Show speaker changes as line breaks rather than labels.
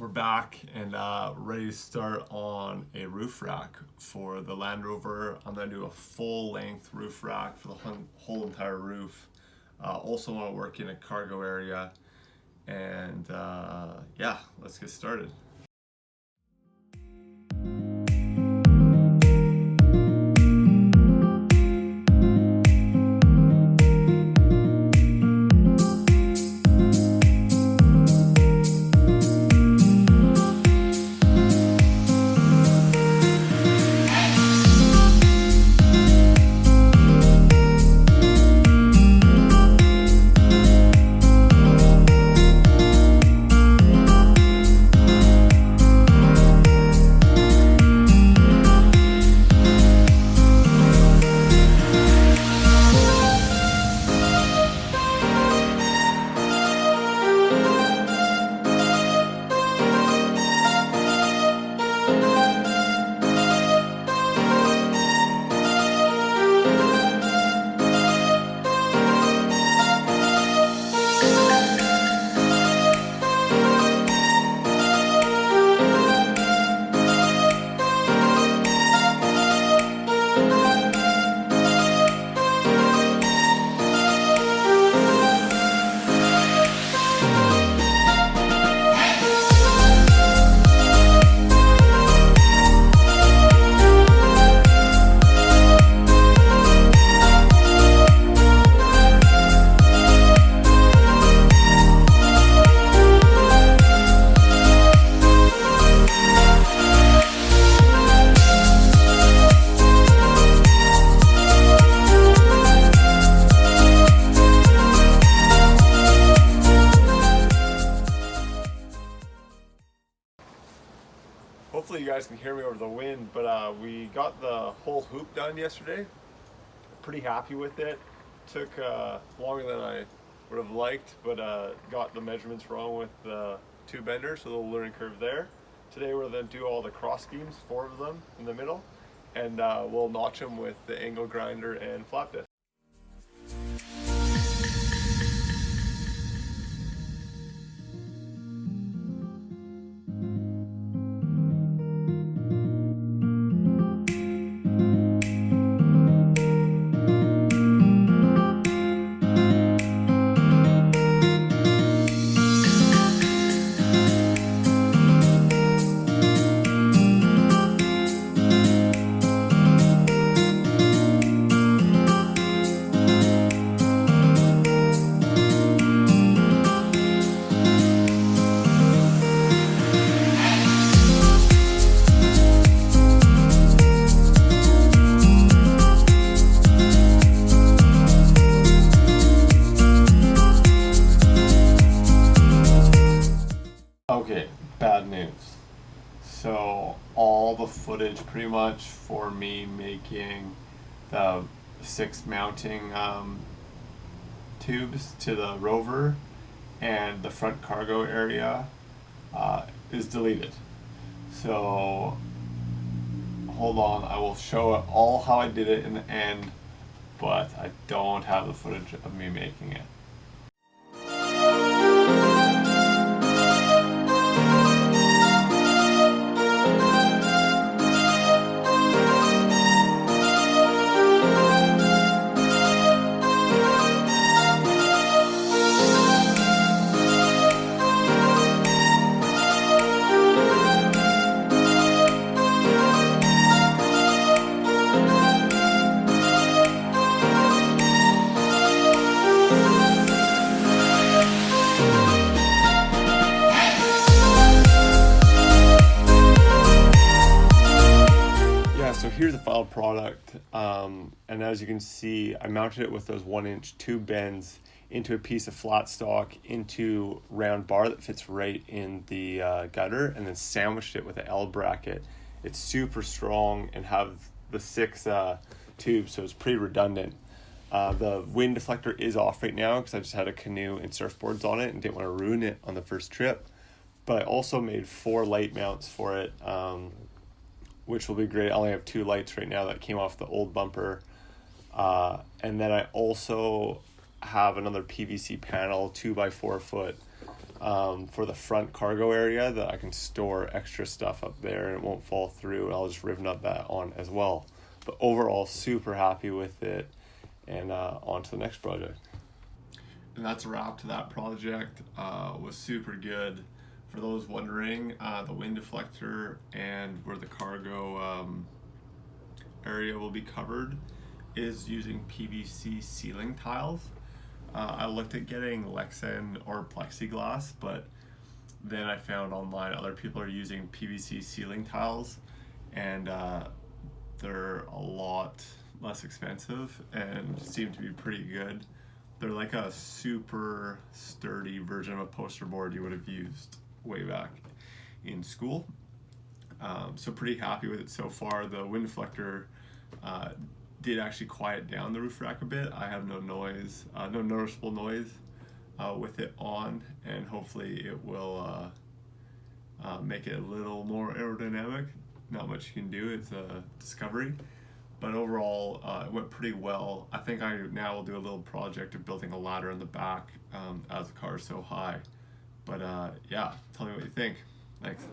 We're back and ready to start on a roof rack for the Land Rover. I'm going to do a full length roof rack for the whole entire roof. Also want to work in a cargo area, and yeah, let's get started. Hopefully you guys can hear me over the wind, but we got the whole hoop done yesterday. Pretty happy with it. Took longer than I would have liked, but got the measurements wrong with the two benders, so a little learning curve there. Today we're going to do all the cross beams, 4 of them in the middle, and we'll notch them with the angle grinder and flat bit. Okay, bad news. So all the footage pretty much for me making the 6 mounting tubes to the Rover and the front cargo area is deleted. So hold on, I will show it all how I did it in the end, but I don't have the footage of me making it. So here's the final product, and as you can see, I mounted it with those 1-inch tube bends into a piece of flat stock into round bar that fits right in the gutter, and then sandwiched it with an L bracket. It's super strong and have the 6 tubes, so it's pretty redundant. The wind deflector is off right now because I just had a canoe and surfboards on it and didn't want to ruin it on the first trip. But I also made 4 light mounts for it, which will be great. I only have 2 lights right now that came off the old bumper. And then I also have another PVC panel, 2 by 4 foot, for the front cargo area, that I can store extra stuff up there and it won't fall through, and I'll just rivet up that on as well. But overall, super happy with it, and on to the next project. And that's a wrap to that project. Was super good. For those wondering, the wind deflector and where the cargo area will be covered is using PVC ceiling tiles. I looked at getting Lexan or plexiglass, but then I found online other people are using PVC ceiling tiles, and they're a lot less expensive and seem to be pretty good. They're like a super sturdy version of a poster board you would have used way back in school. So pretty happy with it so far. The wind deflector did actually quiet down the roof rack a bit. I have no noise, no noticeable noise with it on, and hopefully it will make it a little more aerodynamic. Not much you can do, it's a discovery. But overall, it went pretty well. I think I now will do a little project of building a ladder in the back as the car is so high. But yeah, tell me what you think. Thanks.